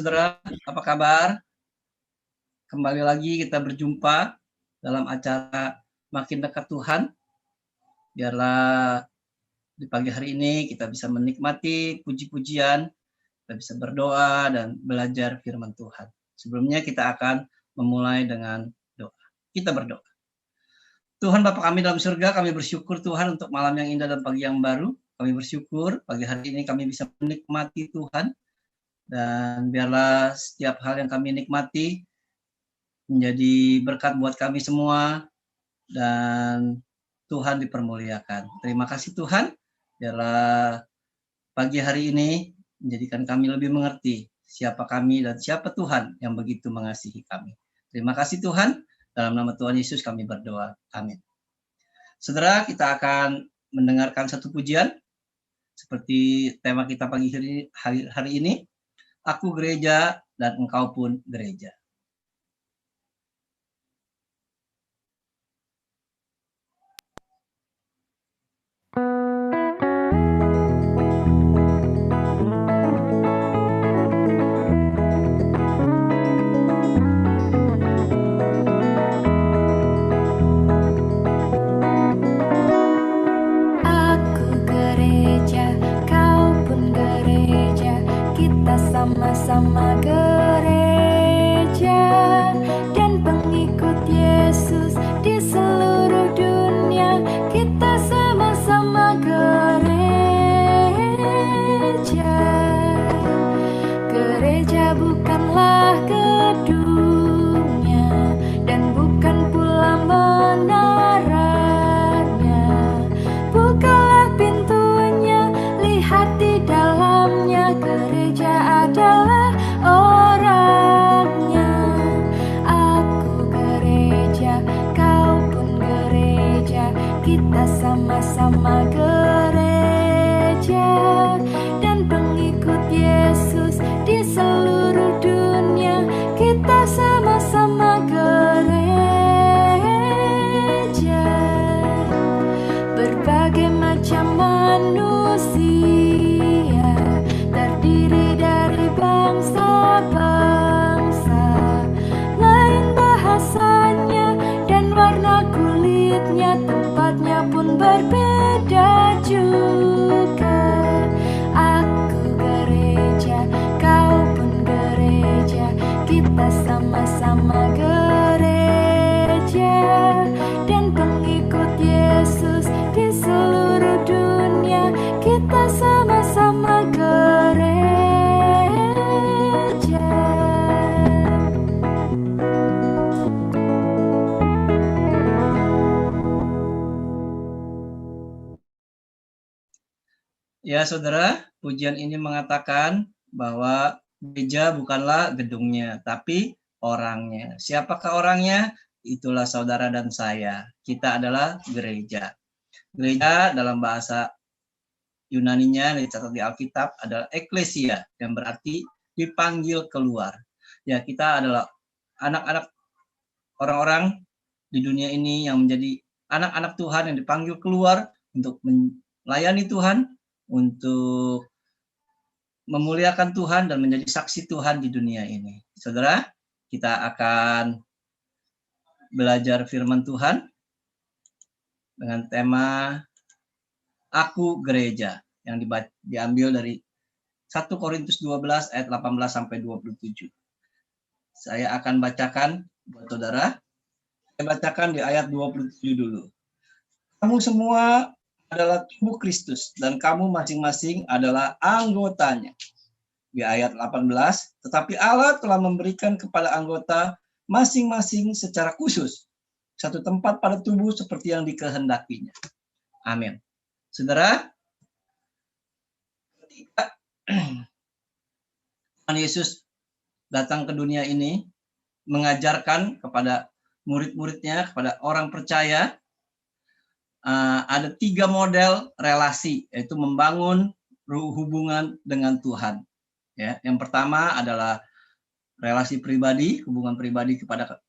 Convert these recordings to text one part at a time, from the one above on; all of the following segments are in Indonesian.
saudara, apa kabar? Kembali lagi kita berjumpa dalam acara Makin Dekat Tuhan. Biarlah di pagi hari ini kita bisa menikmati puji-pujian, kita bisa berdoa dan belajar firman Tuhan. Sebelumnya kita akan memulai dengan doa. Kita berdoa. Tuhan Bapa kami dalam surga, kami bersyukur Tuhan untuk malam yang indah dan pagi yang baru. Kami bersyukur pagi hari ini kami bisa menikmati Tuhan. Dan biarlah setiap hal yang kami nikmati menjadi berkat buat kami semua dan Tuhan dipermuliakan. Terima kasih Tuhan, biarlah pagi hari ini menjadikan kami lebih mengerti siapa kami dan siapa Tuhan yang begitu mengasihi kami. Terima kasih Tuhan, dalam nama Tuhan Yesus kami berdoa. Amin. Saudara, kita akan mendengarkan satu pujian seperti tema kita pagi hari ini. Aku gereja dan engkau pun gereja. Sama-sama gereja dan pengikut Yesus di seluruh dunia. Kita sama-sama gereja. Gereja bukanlah gedungnya dan bukan pula menaranya. Bukalah pintunya, lihat di dalamnya. Gereja adalah orangnya. Aku gereja, kau pun gereja. Kita sama-sama gereja dan pengikut Yesus di seluruh dunia. Kita sama-sama gereja. Berbagai macam manusia terdiri dari bangsa-bangsa, lain bahasanya dan warna kulitnya, tempatnya pun berbeda juga. Aku gereja, kau pun gereja. Kita sama-sama gereja dan pengikut Yesus di seluruh dunia. Kita sama-sama gereja. Ya saudara, pujian ini mengatakan bahwa gereja bukanlah gedungnya, tapi orangnya. Siapakah orangnya? Itulah saudara dan saya. Kita adalah gereja. Gereja dalam bahasa Yunaninya yang dicatat di Alkitab adalah eklesia, yang berarti dipanggil keluar. Ya, kita adalah anak-anak orang-orang di dunia ini yang menjadi anak-anak Tuhan yang dipanggil keluar untuk melayani Tuhan, untuk memuliakan Tuhan dan menjadi saksi Tuhan di dunia ini. Saudara, kita akan belajar firman Tuhan dengan tema Aku Gereja yang diambil dari 1 Korintus 12 ayat 18 sampai 27. Saya akan bacakan buat saudara. Saya bacakan di ayat 27 dulu. Kamu semua adalah tubuh Kristus dan kamu masing-masing adalah anggotanya. Di ayat 18, tetapi Allah telah memberikan kepada anggota masing-masing secara khusus satu tempat pada tubuh seperti yang dikehendakinya. Amin. Saudara, ketika Tuhan Yesus datang ke dunia ini, mengajarkan kepada murid-muridnya, kepada orang percaya, ada 3 model relasi, yaitu membangun hubungan dengan Tuhan. Ya, yang pertama adalah relasi pribadi, hubungan pribadi kepada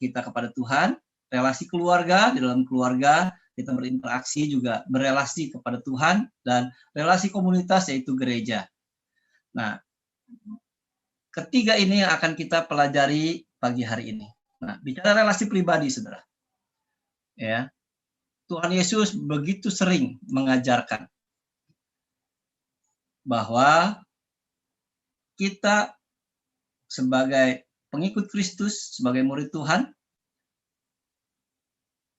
Tuhan, relasi keluarga, di dalam keluarga kita berinteraksi juga berelasi kepada Tuhan, dan relasi komunitas yaitu gereja. Nah, ketiga ini yang akan kita pelajari pagi hari ini. Nah, bicara relasi pribadi, saudara. Ya, Tuhan Yesus begitu sering mengajarkan bahwa kita sebagai pengikut Kristus, sebagai murid Tuhan,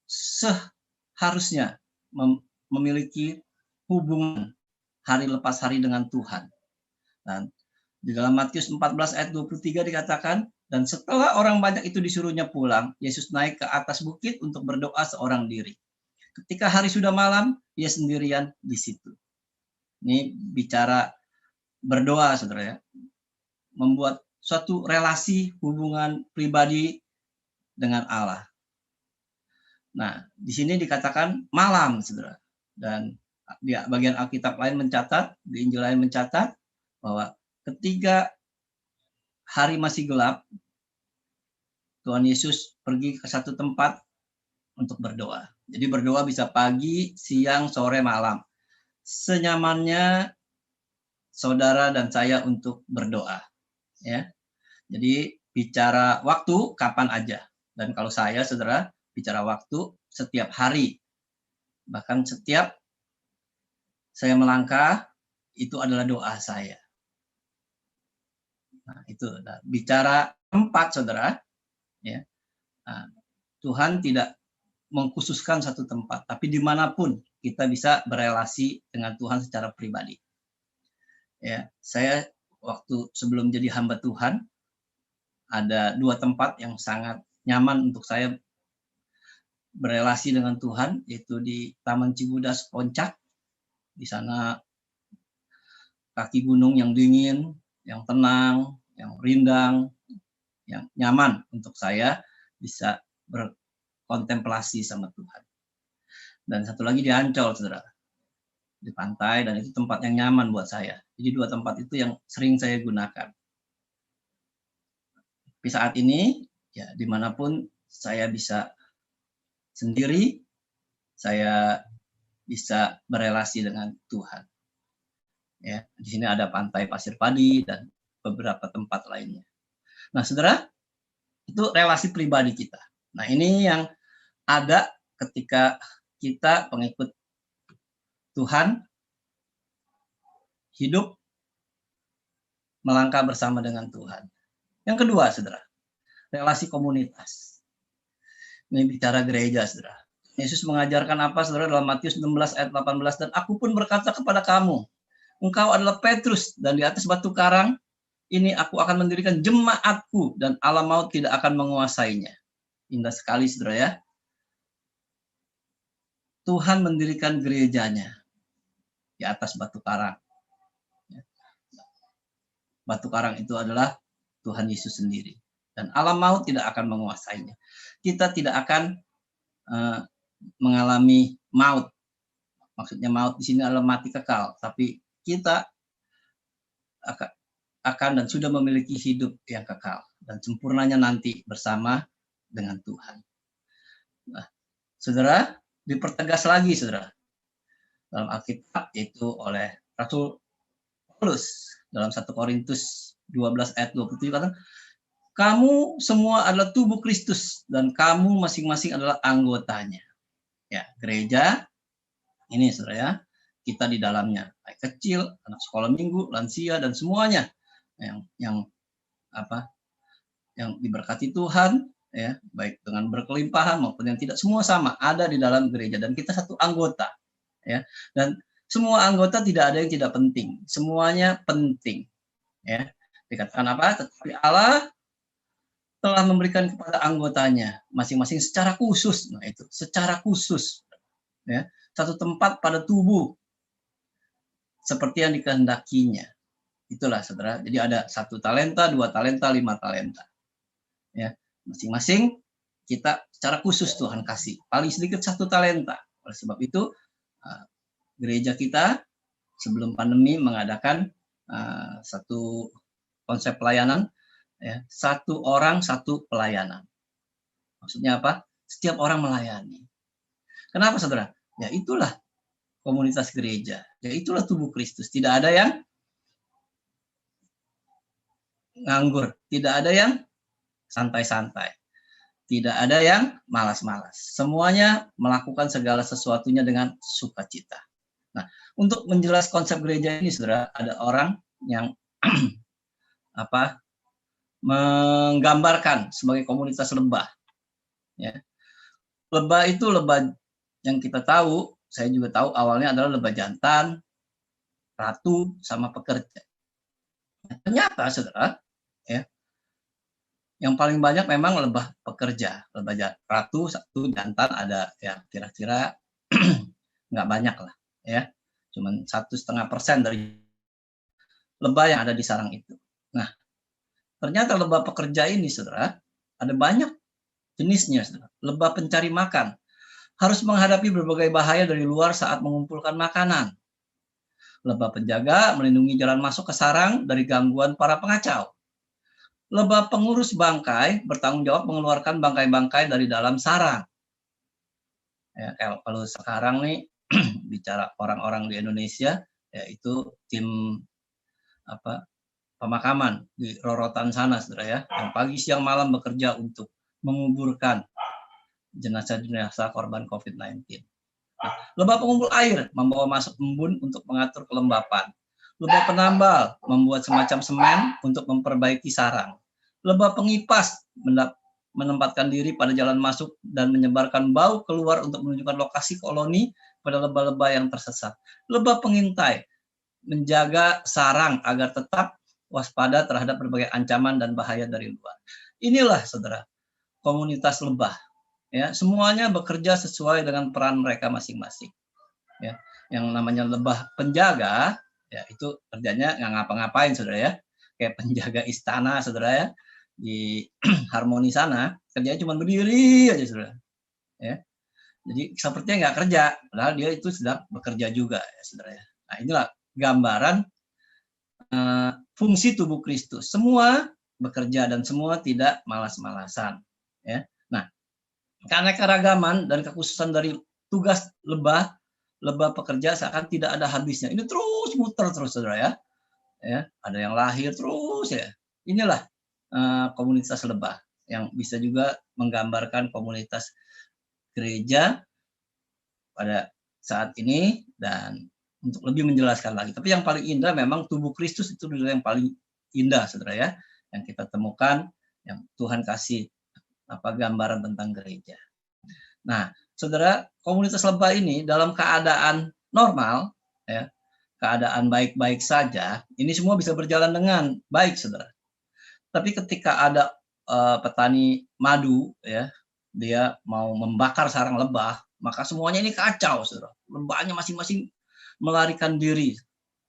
seharusnya memiliki hubungan hari lepas hari dengan Tuhan. Dan di dalam Matius 14 ayat 23 dikatakan, dan setelah orang banyak itu disuruhnya pulang, Yesus naik ke atas bukit untuk berdoa seorang diri. Ketika hari sudah malam, ia sendirian di situ. Ini bicara berdoa, saudara ya. Membuat suatu relasi hubungan pribadi dengan Allah. Nah, di sini dikatakan malam, saudara. Dan di bagian Alkitab lain mencatat, di Injil lain mencatat, bahwa ketika hari masih gelap, Tuhan Yesus pergi ke satu tempat untuk berdoa. Jadi berdoa bisa pagi, siang, sore, malam. Senyamannya saudara dan saya untuk berdoa. Ya. Jadi bicara waktu kapan aja. Dan kalau saya, saudara, bicara waktu setiap hari. Bahkan setiap saya melangkah, itu adalah doa saya. Nah, itu bicara tempat, saudara. Ya. Nah, Tuhan tidak mengkhususkan satu tempat, tapi dimanapun kita bisa berelasi dengan Tuhan secara pribadi. Ya, saya waktu sebelum jadi hamba Tuhan, ada 2 tempat yang sangat nyaman untuk saya berelasi dengan Tuhan, yaitu di Taman Cibudas Poncak. Di sana kaki gunung yang dingin, yang tenang, yang rindang, yang nyaman untuk saya bisa berkontemplasi sama Tuhan. Dan satu lagi di Ancol, saudara, di pantai, dan itu tempat yang nyaman buat saya. Jadi 2 tempat itu yang sering saya gunakan. Tapi saat ini, ya dimanapun saya bisa sendiri, saya bisa berelasi dengan Tuhan. Ya, di sini ada pantai Pasir Padi dan beberapa tempat lainnya. Nah, saudara, itu relasi pribadi kita. Nah, ini yang ada ketika kita pengikut Tuhan hidup melangkah bersama dengan Tuhan. Yang kedua, saudara, relasi komunitas. Ini bicara gereja, saudara. Yesus mengajarkan apa, saudara, dalam Matius 16 ayat 18, dan aku pun berkata kepada kamu, engkau adalah Petrus, dan di atas batu karang ini aku akan mendirikan jemaatku, dan alam maut tidak akan menguasainya. Indah sekali, saudara ya. Tuhan mendirikan gerejanya di atas batu karang. Batu karang itu adalah Tuhan Yesus sendiri. Dan alam maut tidak akan menguasainya. Kita tidak akan mengalami maut. Maksudnya maut di sini adalah mati kekal. Tapi kita akan dan sudah memiliki hidup yang kekal. Dan sempurnanya nanti bersama dengan Tuhan. Nah, saudara, dipertegas lagi, saudara. Dalam Alkitab, yaitu oleh Rasul Paulus. Dalam 1 Korintus 12 ayat 27 kata, kamu semua adalah tubuh Kristus dan kamu masing-masing adalah anggotanya. Ya, gereja ini, saudara ya, kita di dalamnya, baik kecil, anak sekolah minggu, lansia dan semuanya yang diberkati Tuhan, ya, baik dengan berkelimpahan maupun yang tidak, semua sama ada di dalam gereja dan kita satu anggota, ya. Dan semua anggota tidak ada yang tidak penting, semuanya penting, ya. Dikatakan apa? Tetapi Allah telah memberikan kepada anggotanya masing-masing secara khusus. Nah, itu secara khusus, ya, satu tempat pada tubuh seperti yang dikehendakinya. Itulah, saudara. Jadi ada 1 talenta, 2 talenta, 5 talenta. Ya, masing-masing kita secara khusus Tuhan kasih. Paling sedikit 1 talenta. Oleh sebab itu gereja kita sebelum pandemi mengadakan satu konsep pelayanan, ya, 1 orang 1 pelayanan. Maksudnya apa? Setiap orang melayani. Kenapa, saudara? Ya itulah komunitas gereja. Ya itulah tubuh Kristus. Tidak ada yang nganggur, tidak ada yang santai-santai, tidak ada yang malas-malas. Semuanya melakukan segala sesuatunya dengan sukacita. Nah, untuk menjelaskan konsep gereja ini, saudara, ada orang yang apa menggambarkan sebagai komunitas lebah. Ya. Lebah itu lebah yang kita tahu, saya juga tahu awalnya adalah lebah jantan, ratu, sama pekerja. Ternyata, saudara, ya, yang paling banyak memang lebah pekerja, lebah ratu, satu, jantan ada ya kira-kira nggak banyak lah, ya, cuman 1,5% dari lebah yang ada di sarang itu. Nah, ternyata lebah pekerja ini, saudara, ada banyak jenisnya, saudara. Lebah pencari makan harus menghadapi berbagai bahaya dari luar saat mengumpulkan makanan. Lebah penjaga melindungi jalan masuk ke sarang dari gangguan para pengacau. Lebah pengurus bangkai bertanggung jawab mengeluarkan bangkai-bangkai dari dalam sarang. Ya, kalau sekarang nih bicara orang-orang di Indonesia, yaitu tim pemakaman di Rorotan sana, saudara ya, yang pagi siang malam bekerja untuk menguburkan jenazah-jenazah korban COVID-19. Nah, lebah pengumpul air membawa masuk embun untuk mengatur kelembapan. Lebah penambal membuat semacam semen untuk memperbaiki sarang. Lebah pengipas menempatkan diri pada jalan masuk dan menyebarkan bau keluar untuk menunjukkan lokasi koloni pada lebah-lebah yang tersesat. Lebah pengintai menjaga sarang agar tetap waspada terhadap berbagai ancaman dan bahaya dari luar. Inilah, saudara, komunitas lebah. Ya, semuanya bekerja sesuai dengan peran mereka masing-masing. Ya, yang namanya lebah penjaga, ya itu kerjanya nggak ngapa-ngapain, saudara ya. Kayak penjaga istana, saudara ya, di Harmoni sana, kerjanya cuma berdiri aja, saudara. Ya, jadi sepertinya nggak kerja, padahal dia itu sedang bekerja juga, ya, saudara ya. Nah, inilah gambaran fungsi tubuh Kristus. Semua bekerja dan semua tidak malas-malasan. Ya. Nah, keanekaragaman dan kekhususan dari tugas lebah pekerja seakan tidak ada habisnya. Ini terus muter terus, saudara ya. Ya, ada yang lahir terus ya. Inilah komunitas lebah yang bisa juga menggambarkan komunitas gereja pada saat ini dan untuk lebih menjelaskan lagi. Tapi yang paling indah memang tubuh Kristus itu yang paling indah, saudara ya, yang kita temukan, yang Tuhan kasih gambaran tentang gereja. Nah, saudara, komunitas lebah ini dalam keadaan normal, ya, keadaan baik-baik saja, ini semua bisa berjalan dengan baik, saudara. Tapi ketika ada petani madu, ya, dia mau membakar sarang lebah, maka semuanya ini kacau, saudara. Lebahnya masing-masing melarikan diri.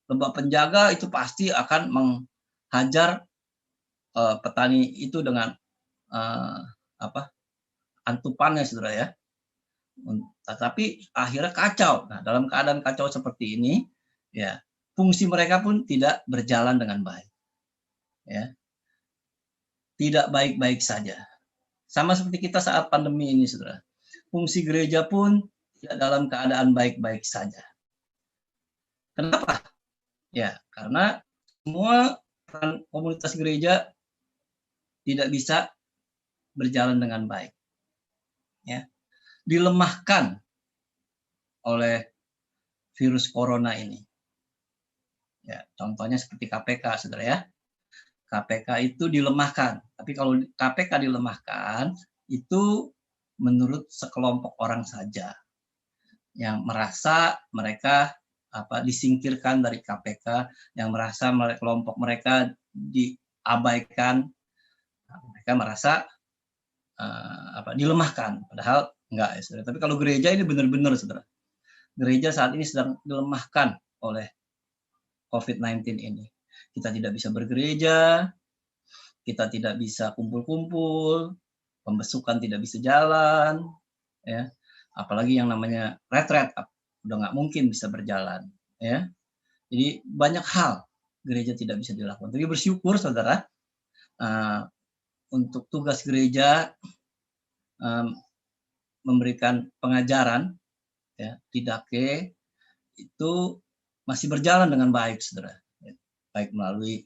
Lebah penjaga itu pasti akan menghajar petani itu dengan antupannya, saudara ya. Tetapi akhirnya kacau. Nah, dalam keadaan kacau seperti ini, ya fungsi mereka pun tidak berjalan dengan baik. Ya, tidak baik-baik saja. Sama seperti kita saat pandemi ini, saudara. Fungsi gereja pun tidak dalam keadaan baik-baik saja. Kenapa? Ya, karena semua komunitas gereja tidak bisa berjalan dengan baik. Ya, dilemahkan oleh virus corona ini. Ya, contohnya seperti KPK, saudara ya. KPK itu dilemahkan. Tapi kalau KPK dilemahkan, itu menurut sekelompok orang saja yang merasa mereka disingkirkan dari KPK, yang merasa kelompok mereka diabaikan, mereka merasa dilemahkan, padahal enggak ya, saudara. Tapi kalau gereja ini benar-benar, saudara, gereja saat ini sedang dilemahkan oleh COVID-19 ini. Kita tidak bisa bergereja, kita tidak bisa kumpul-kumpul, pembesukan tidak bisa jalan, ya. Apalagi yang namanya retret udah nggak mungkin bisa berjalan, ya. Jadi banyak hal gereja tidak bisa dilakukan. Tapi bersyukur, saudara, untuk tugas gereja memberikan pengajaran, ya, Didache itu masih berjalan dengan baik, saudara. Baik melalui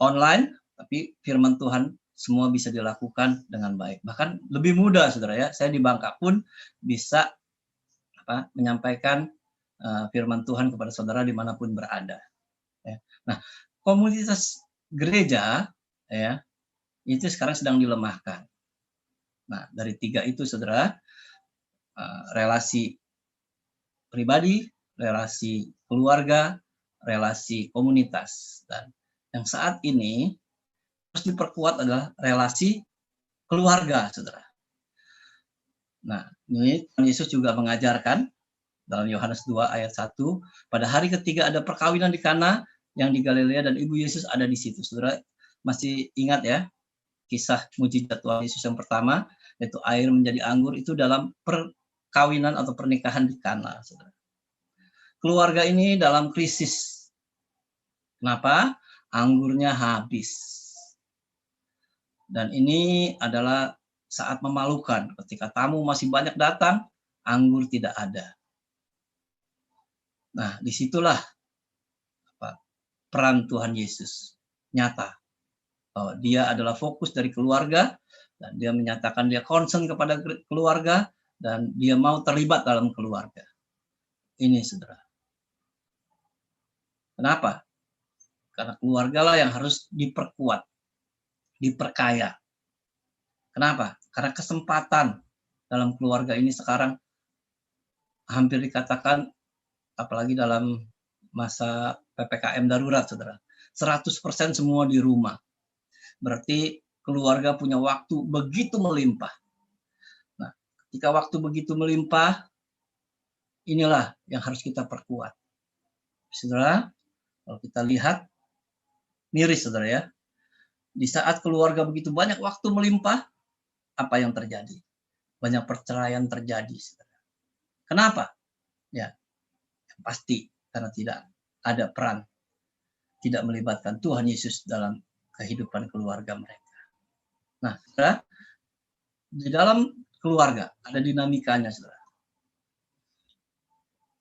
online, tapi firman Tuhan semua bisa dilakukan dengan baik. Bahkan lebih mudah, saudara ya. Saya di Bangka pun bisa menyampaikan firman Tuhan kepada saudara dimanapun berada. Ya. Nah, komunitas gereja ya itu sekarang sedang dilemahkan. Nah, dari 3 itu, saudara, relasi pribadi, relasi keluarga, relasi komunitas. Dan yang saat ini harus diperkuat adalah relasi keluarga, saudara. Nah, ini Tuhan Yesus juga mengajarkan dalam Yohanes 2 ayat 1, pada hari ketiga ada perkawinan di Kana yang di Galilea dan ibu Yesus ada di situ. Saudara masih ingat ya kisah mujizat Tuhan Yesus yang pertama, yaitu air menjadi anggur, itu dalam perkawinan atau pernikahan di Kana, saudara. Keluarga ini dalam krisis. Kenapa? Anggurnya habis. Dan ini adalah saat memalukan. Ketika tamu masih banyak datang, anggur tidak ada. Nah, disitulah peran Tuhan Yesus nyata. Bahwa dia adalah fokus dari keluarga, dan dia menyatakan dia concern kepada keluarga, dan dia mau terlibat dalam keluarga. Ini, saudara. Kenapa? Karena keluarga lah yang harus diperkuat, diperkaya. Kenapa? Karena kesempatan dalam keluarga ini sekarang hampir dikatakan, apalagi dalam masa PPKM darurat, saudara, 100% semua di rumah. Berarti keluarga punya waktu begitu melimpah. Nah, ketika waktu begitu melimpah, inilah yang harus kita perkuat. Saudara, kalau kita lihat, miris, saudara ya. Di saat keluarga begitu banyak waktu melimpah, apa yang terjadi? Banyak perceraian terjadi, saudara. Kenapa? Ya, pasti karena tidak ada peran, tidak melibatkan Tuhan Yesus dalam kehidupan keluarga mereka. Nah, saudara, di dalam keluarga ada dinamikanya, saudara.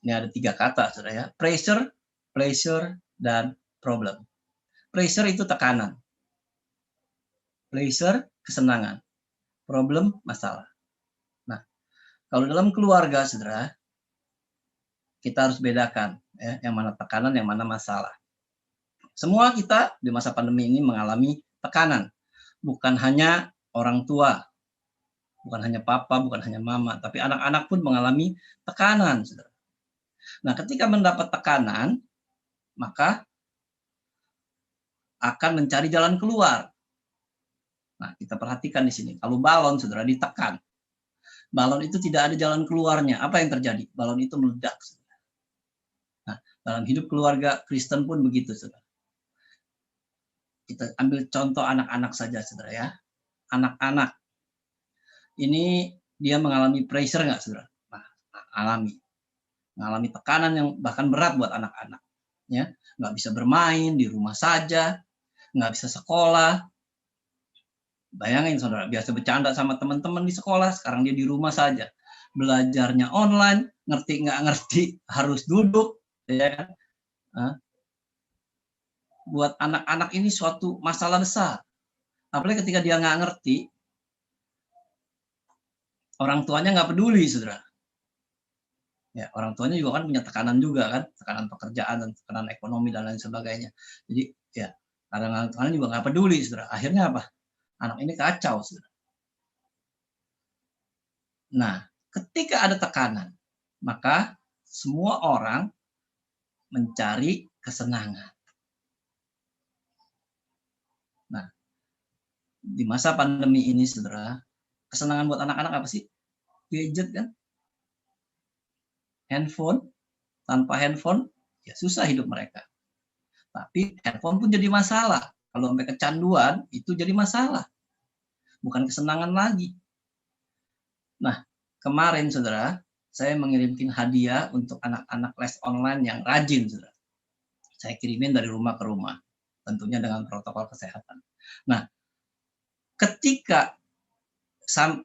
Ini ada 3 kata, saudara ya. Pressure, pleasure, dan problem. Pressure itu tekanan. Pleasure, kesenangan. Problem, masalah. Nah, kalau dalam keluarga, saudara, kita harus bedakan ya, yang mana tekanan, yang mana masalah. Semua kita di masa pandemi ini mengalami tekanan. Bukan hanya orang tua, bukan hanya papa, bukan hanya mama, tapi anak-anak pun mengalami tekanan, saudara. Nah, ketika mendapat tekanan, maka akan mencari jalan keluar. Nah, kita perhatikan di sini. Kalau balon, saudara, ditekan, balon itu tidak ada jalan keluarnya. Apa yang terjadi? Balon itu meledak, saudara. Nah, dalam hidup keluarga Kristen pun begitu, saudara. Kita ambil contoh anak-anak saja, saudara ya. Anak-anak ini dia mengalami pressure nggak, saudara? Nah, mengalami tekanan yang bahkan berat buat anak-anak. Ya, nggak bisa bermain di rumah saja, nggak bisa sekolah. Bayangin, saudara, biasa bercanda sama teman-teman di sekolah, sekarang dia di rumah saja. Belajarnya online, ngerti nggak ngerti, harus duduk, ya kan? Buat anak-anak ini suatu masalah besar. Apalagi ketika dia nggak ngerti, orang tuanya nggak peduli, saudara. Ya, orang tuanya juga kan punya tekanan juga kan, tekanan pekerjaan dan tekanan ekonomi dan lain sebagainya. Jadi ya, kadang-kadang juga nggak peduli, saudara. Akhirnya apa? Anak ini kacau, saudara. Nah, ketika ada tekanan, maka semua orang mencari kesenangan. Nah, di masa pandemi ini, saudara, kesenangan buat anak-anak apa sih? Gadget kan? Handphone. Tanpa handphone, ya susah hidup mereka. Tapi handphone pun jadi masalah. Kalau sampai kecanduan, itu jadi masalah. Bukan kesenangan lagi. Nah, kemarin, saudara, saya mengirimkan hadiah untuk anak-anak les online yang rajin, saudara. Saya kirimin dari rumah ke rumah. Tentunya dengan protokol kesehatan. Nah, ketika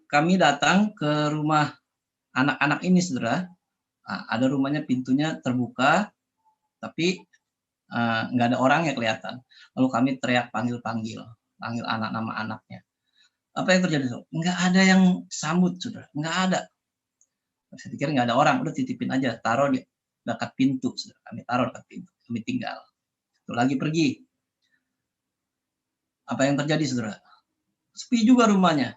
kami datang ke rumah anak-anak ini, saudara, ada rumahnya pintunya terbuka, tapi nggak ada orangnya kelihatan. Lalu kami teriak panggil nama anaknya. Apa yang terjadi? Nggak ada yang sambut, saudara. Nggak ada. Saya pikir nggak ada orang, udah titipin aja, taruh di dekat pintu. Saudara. Kami taruh dekat pintu, kami tinggal. Itu lagi pergi. Apa yang terjadi, saudara? Sepi juga rumahnya.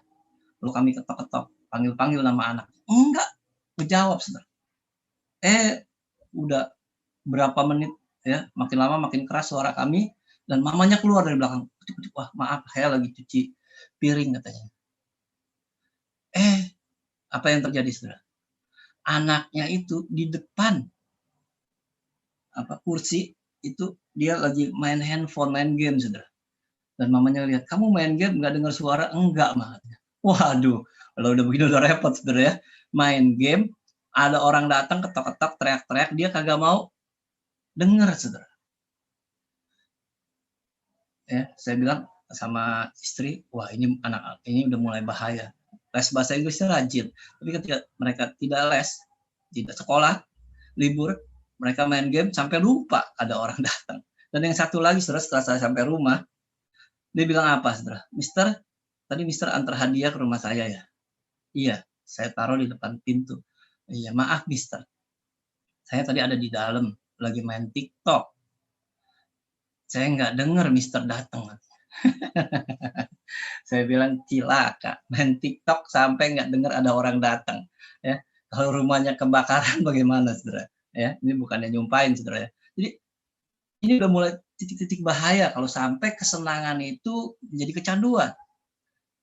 Lalu kami ketok-ketok, panggil nama anak. Enggak, menjawab, saudara. Udah berapa menit ya, makin lama makin keras suara kami, dan mamanya keluar dari belakang. Wah, maaf, saya lagi cuci piring katanya. Apa yang terjadi, saudara? Anaknya itu di depan kursi itu dia lagi main handphone, main game, saudara. Dan mamanya lihat, kamu main game nggak dengar suara? Enggak, mah. Waduh, kalau udah begini udah repot, saudara ya. Main game, ada orang datang ketok-ketok, teriak-teriak, dia kagak mau dengar, saudara. Ya, saya bilang sama istri, wah ini anak ini udah mulai bahaya. Les bahasa Inggrisnya rajin, tapi ketika mereka tidak les, tidak sekolah, libur, mereka main game sampai lupa ada orang datang. Dan yang satu lagi, saudara, setelah saya sampai rumah, dia bilang apa, saudara? Mister, tadi Mister antar hadiah ke rumah saya ya? Iya, saya taruh di depan pintu. Iya, maaf Mister, saya tadi ada di dalam, lagi main TikTok. Saya nggak dengar Mister datang. Saya bilang cilaka, main TikTok sampai nggak dengar ada orang datang. Ya, kalau rumahnya kebakaran bagaimana, saudara? Ya, ini bukannya nyumpain, saudara ya. Jadi ini udah mulai titik-titik bahaya kalau sampai kesenangan itu menjadi kecanduan.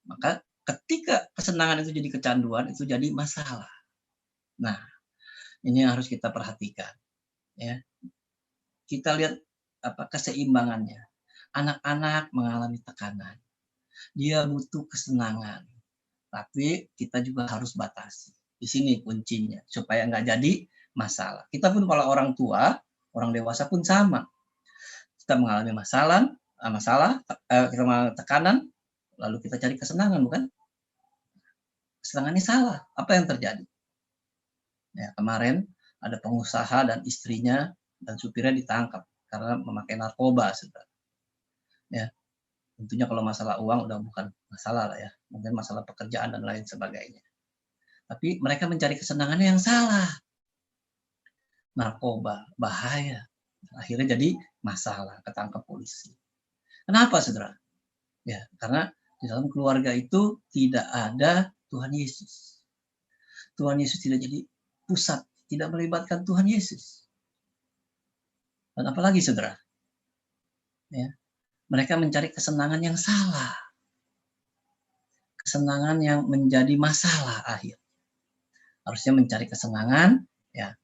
Maka ketika kesenangan itu jadi kecanduan, itu jadi masalah. Nah, ini yang harus kita perhatikan. Ya, kita lihat keseimbangannya. Anak-anak mengalami tekanan. Dia butuh kesenangan. Tapi kita juga harus batasi. Di sini kuncinya, supaya nggak jadi masalah. Kita pun kalau orang tua, orang dewasa pun sama. Kita mengalami masalah, kita mengalami tekanan, lalu kita cari kesenangan, bukan? Kesenangannya salah. Apa yang terjadi? Ya, kemarin ada pengusaha dan istrinya dan supirnya ditangkap karena memakai narkoba, saudara. Ya, tentunya kalau masalah uang udah bukan masalah lah ya, mungkin masalah pekerjaan dan lain sebagainya. Tapi mereka mencari kesenangannya yang salah. Narkoba bahaya, akhirnya jadi masalah, ketangkap polisi. Kenapa, saudara? Ya, karena di dalam keluarga itu tidak ada Tuhan Yesus. Tuhan Yesus tidak jadi pusat, tidak melibatkan Tuhan Yesus. Dan apalagi, saudara? Ya, mereka mencari kesenangan yang salah. Kesenangan yang menjadi masalah akhir. Harusnya mencari kesenangan ya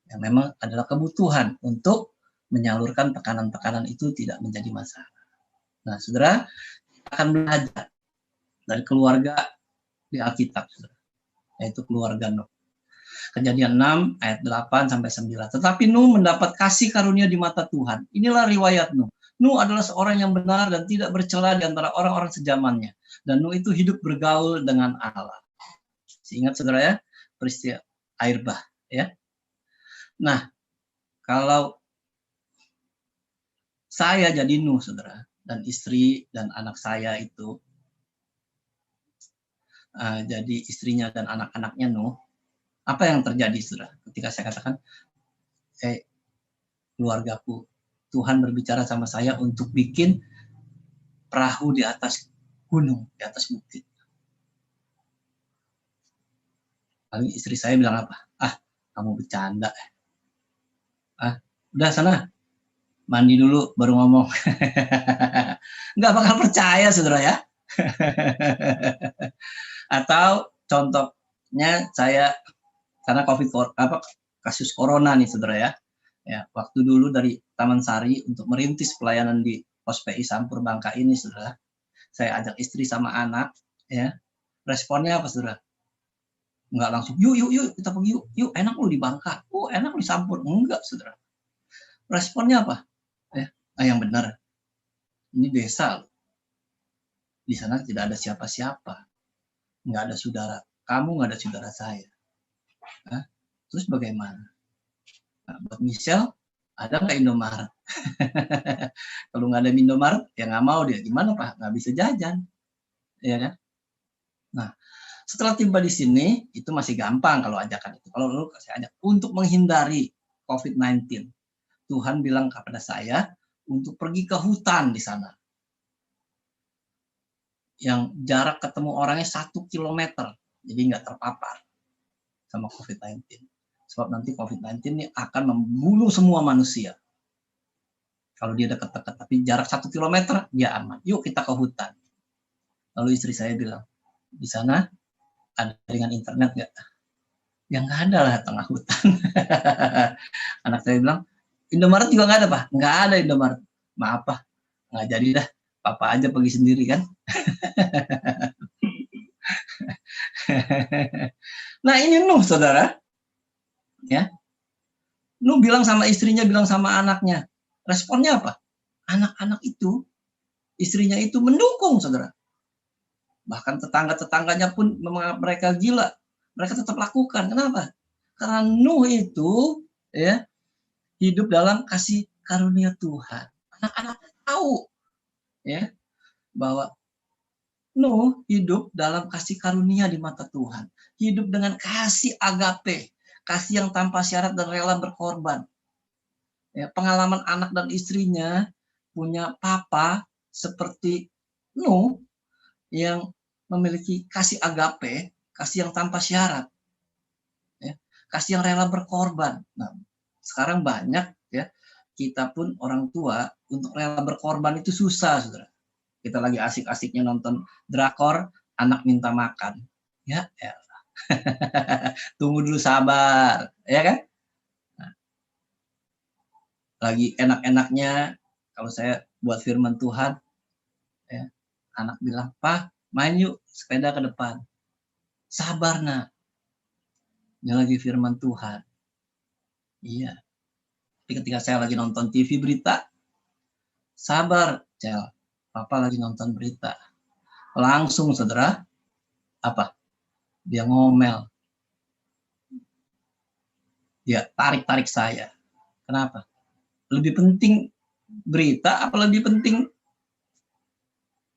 yang memang adalah kebutuhan untuk menyalurkan tekanan-tekanan itu tidak menjadi masalah. Nah, saudara, kita akan belajar dari keluarga di Alkitab, saudara, yaitu keluarga Nuh. Kejadian 6 ayat 8 sampai 9. Tetapi Nuh mendapat kasih karunia di mata Tuhan. Inilah riwayat Nuh. Nuh adalah seorang yang benar dan tidak bercela di antara orang-orang sejamannya. Dan Nuh itu hidup bergaul dengan Allah. Ingat, saudara ya, peristiwa air bah ya. Nah, kalau saya jadi Nuh, saudara, dan istri dan anak saya itu jadi istrinya dan anak-anaknya Nuh, apa yang terjadi, saudara? Ketika saya katakan, keluargaku, Tuhan berbicara sama saya untuk bikin perahu di atas gunung, di atas bukit. Lalu istri saya bilang apa? Kamu bercanda. Udah sana, mandi dulu baru ngomong. Nggak bakal percaya, saudara ya. Atau contohnya saya, karena kasus corona nih, saudara ya. Ya, waktu dulu dari Taman Sari untuk merintis pelayanan di Pos PI Sampur Bangka ini, saudara. Saya ajak istri sama anak, ya. Responnya apa, saudara? Nggak langsung, yuk kita pergi yuk, enak lu di Bangka, enak lu di Sampur. Enggak, saudara. Responnya apa? Yang benar, ini desa, di sana tidak ada siapa-siapa, nggak ada saudara, kamu nggak ada saudara saya. Terus bagaimana? Buat Michelle Ada nggak Indomaret? Kalau nggak ada Indomaret, ya nggak mau dia. Gimana Pak? Nggak bisa jajan, ya kan? Nah, setelah tiba di sini, itu masih gampang kalau ajakan itu. Kalau lu saya ajak untuk menghindari COVID-19, Tuhan bilang kepada saya untuk pergi ke hutan di sana, yang jarak ketemu orangnya 1 kilometer, jadi nggak terpapar sama COVID-19. Sebab nanti COVID-19 ini akan membunuh semua manusia. Kalau dia dekat-dekat, tapi jarak 1 kilometer, dia aman. Yuk kita ke hutan. Lalu istri saya bilang, di sana ada jaringan internet nggak? Ya nggak ada lah, tengah hutan. Anak saya bilang, Indomaret juga nggak ada Pak? Nggak ada Indomaret. Maaf Pak, nggak jadi dah. Papa aja pergi sendiri kan. Nah ini Nuh saudara. Ya, Nuh bilang sama istrinya, bilang sama anaknya. Responnya apa? Anak-anak itu, istrinya itu mendukung saudara. Bahkan tetangga-tetangganya pun mereka gila. Mereka tetap lakukan. Kenapa? Karena Nuh itu ya hidup dalam kasih karunia Tuhan. Anak-anak tahu ya bahwa Nuh hidup dalam kasih karunia di mata Tuhan. Hidup dengan kasih agape, kasih yang tanpa syarat dan rela berkorban. Ya, pengalaman anak dan istrinya punya papa seperti Nuh yang memiliki kasih agape, kasih yang tanpa syarat, ya, kasih yang rela berkorban. Nah, sekarang banyak ya kita pun orang tua untuk rela berkorban itu susah, saudara. Kita lagi asik-asiknya nonton drakor, anak minta makan. Ya, tunggu dulu sabar, ya kan? Nah, lagi enak-enaknya, kalau saya buat firman Tuhan, ya, anak bilang, Pak, main yuk sepeda ke depan. Sabar, nak. Ini lagi firman Tuhan. Iya. Tapi ketika saya lagi nonton TV berita, sabar, Cel. Papa lagi nonton berita. Langsung, saudara, apa? Dia ngomel. Dia tarik-tarik saya. Kenapa? Lebih penting berita, apa lebih penting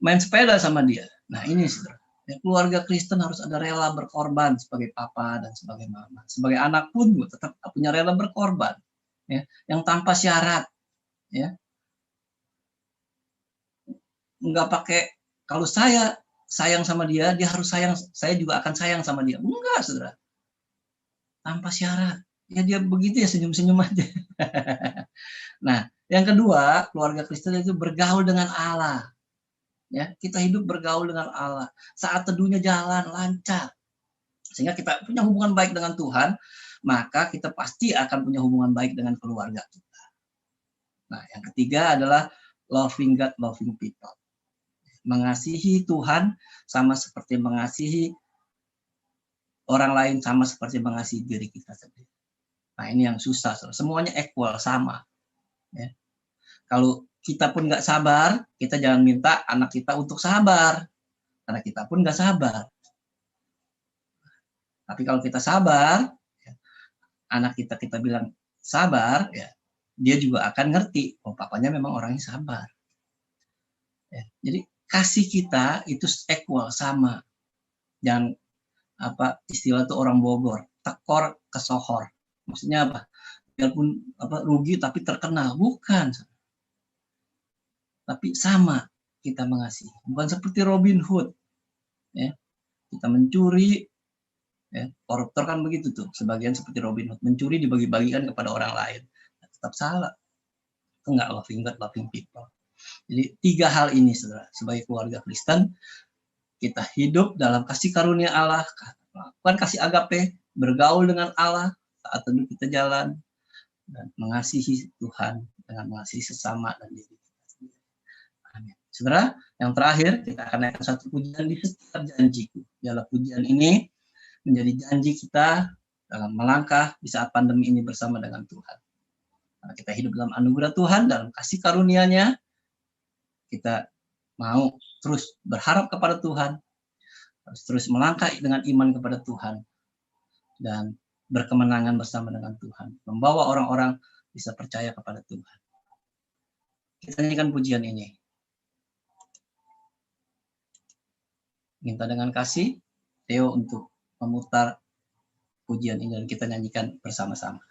main sepeda sama dia? Nah ini, saudara. Ya, keluarga Kristen harus ada rela berkorban sebagai papa dan sebagai mama. Sebagai anak pun tetap punya rela berkorban. Ya, yang tanpa syarat. Ya. Nggak pakai, kalau saya sayang sama dia, dia harus sayang, saya juga akan sayang sama dia. Enggak, saudara. Tanpa syarat. Ya dia begitu ya, senyum-senyum aja. Nah, yang kedua, keluarga Kristen itu bergaul dengan Allah. Ya, kita hidup bergaul dengan Allah. Saat teduhnya jalan lancar. Sehingga kita punya hubungan baik dengan Tuhan, maka kita pasti akan punya hubungan baik dengan keluarga kita. Nah, yang ketiga adalah loving God, loving people. Mengasihi Tuhan sama seperti mengasihi orang lain, sama seperti mengasihi diri kita sendiri. Nah ini yang susah, semuanya equal, sama. Ya. Kalau kita pun nggak sabar, kita jangan minta anak kita untuk sabar, karena kita pun nggak sabar. Tapi kalau kita sabar, ya, anak kita bilang sabar, ya, dia juga akan ngerti, oh papanya memang orangnya sabar. Ya, jadi kasih kita itu equal, sama. Jangan apa istilah itu orang Bogor, tekor kesohor. Maksudnya apa? Biarpun apa rugi tapi terkenal, bukan. Tapi sama kita mengasihi. Bukan seperti Robin Hood. Ya. Kita mencuri, ya. Koruptor kan begitu tuh, sebagian seperti Robin Hood, mencuri dibagi-bagikan kepada orang lain. Tetap salah. Itu enggak loving God, loving people. Jadi 3 hal ini, saudara, sebagai keluarga Kristen, kita hidup dalam kasih karunia Allah, melakukan kasih agape, bergaul dengan Allah saat teduh kita jalan, dan mengasihi Tuhan dengan mengasihi sesama dan diri kita sendiri. Amin. Saudara, yang terakhir kita akan naikkan satu pujian di setiap janjiku. Biarlah pujian ini menjadi janji kita dalam melangkah di saat pandemi ini bersama dengan Tuhan. Karena kita hidup dalam anugerah Tuhan, dalam kasih karunia-Nya, kita mau terus berharap kepada Tuhan, terus melangkah dengan iman kepada Tuhan, dan berkemenangan bersama dengan Tuhan. Membawa orang-orang bisa percaya kepada Tuhan. Kita nyanyikan pujian ini. Minta dengan kasih Theo untuk memutar pujian ini dan kita nyanyikan bersama-sama.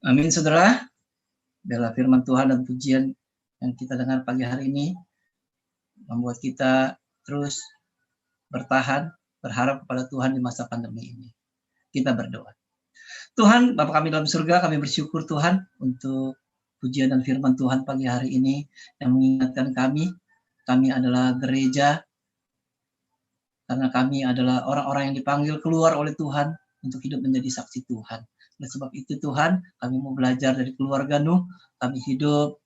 Amin, saudara. Biarlah firman Tuhan dan pujian yang kita dengar pagi hari ini membuat kita terus bertahan, berharap kepada Tuhan di masa pandemi ini. Kita berdoa. Tuhan, Bapa kami dalam surga, kami bersyukur Tuhan untuk pujian dan firman Tuhan pagi hari ini yang mengingatkan kami adalah gereja, karena kami adalah orang-orang yang dipanggil keluar oleh Tuhan untuk hidup menjadi saksi Tuhan. Oleh sebab itu Tuhan, kami mau belajar dari keluarga Nuh, kami hidup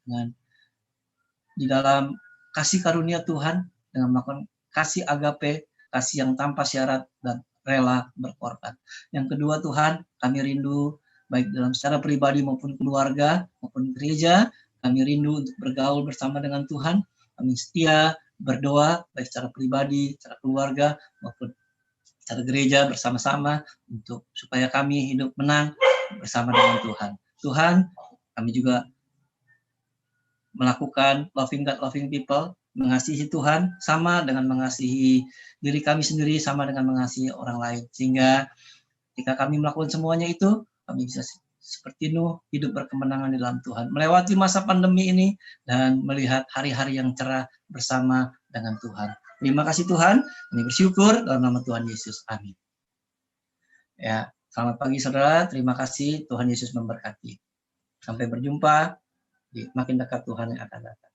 di dalam kasih karunia Tuhan, dengan melakukan kasih agape, kasih yang tanpa syarat dan rela berkorban. Yang kedua Tuhan, kami rindu baik dalam secara pribadi maupun keluarga maupun gereja, kami rindu untuk bergaul bersama dengan Tuhan, kami setia berdoa baik secara pribadi, secara keluarga maupun secara gereja bersama-sama untuk supaya kami hidup menang bersama dengan Tuhan. Tuhan, kami juga melakukan loving God, loving people, mengasihi Tuhan sama dengan mengasihi diri kami sendiri, sama dengan mengasihi orang lain. Sehingga ketika kami melakukan semuanya itu, kami bisa seperti Nuh hidup berkemenangan di dalam Tuhan, melewati masa pandemi ini dan melihat hari-hari yang cerah bersama dengan Tuhan. Terima kasih Tuhan, kami bersyukur dalam nama Tuhan Yesus. Amin. Ya, Selamat pagi saudara, terima kasih, Tuhan Yesus memberkati. Sampai berjumpa di makin dekat Tuhan yang akan datang.